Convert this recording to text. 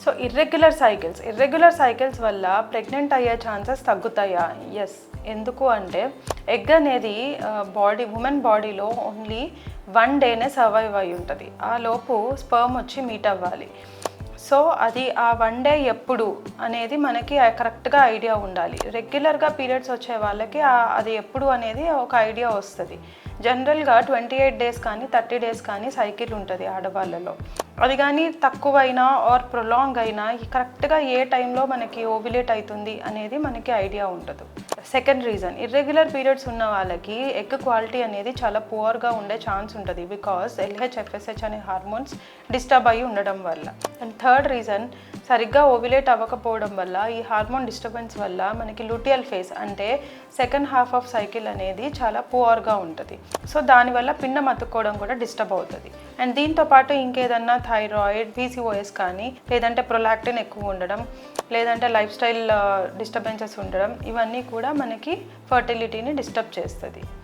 So irregular cycles వల్ల pregnant అయ్యే chances తగ్గుతాయా? ఎస్. ఎందుకు అంటే ఎగ్ అనేది ఉమెన్ బాడీలో ఓన్లీ 1 డేనే సర్వైవ్ అయి ఉంటుంది. ఆ లోపు స్పర్మ్ వచ్చి మీట్ అవ్వాలి. సో అది ఆ 1 డే ఎప్పుడు అనేది మనకి కరెక్ట్గా ఐడియా ఉండాలి. రెగ్యులర్గా పీరియడ్స్ వచ్చే వాళ్ళకి అది ఎప్పుడు అనేది ఒక ఐడియా వస్తుంది. జనరల్గా 28 డేస్ కానీ 30 డేస్ కానీ సైకిల్ ఉంటుంది ఆడవాళ్ళలో. అది కానీ తక్కువైనా ఆర్ ప్రొలాంగ్ అయినా కరెక్ట్గా ఏ టైంలో మనకి ఓవ్యులేట్ అవుతుంది అనేది మనకి ఐడియా ఉండదు. సెకండ్ రీజన్, ఇర్రెగ్యులర్ పీరియడ్స్ ఉన్న వాళ్ళకి ఎగ్ క్వాలిటీ అనేది చాలా పువర్గా ఉండే ఛాన్స్ ఉంటుంది. బికాస్ LH, FSH అనే హార్మోన్స్ డిస్టర్బ్ అయ్యి ఉండడం వల్ల. అండ్ థర్డ్ రీజన్, సరిగ్గా ఓవ్యులేట్ అవ్వకపోవడం వల్ల ఈ హార్మోన్ డిస్టర్బెన్స్ వల్ల మనకి లూటియల్ ఫేజ్ అంటే సెకండ్ హాఫ్ ఆఫ్ సైకిల్ అనేది చాలా పువర్గా ఉంటుంది. సో దానివల్ల పిండం అతుక్కోవడం కూడా డిస్టర్బ్ అవుతుంది. అండ్ దీంతోపాటు ఇంకేదన్నా థైరాయిడ్, PCOS కానీ, లేదంటే ప్రొలాక్టిన్ ఎక్కువ ఉండడం, లేదంటే లైఫ్ స్టైల్ డిస్టర్బెన్సెస్ ఉండడం, ఇవన్నీ కూడా మనకి ఫర్టిలిటీని డిస్టర్బ్ చేస్తుంది.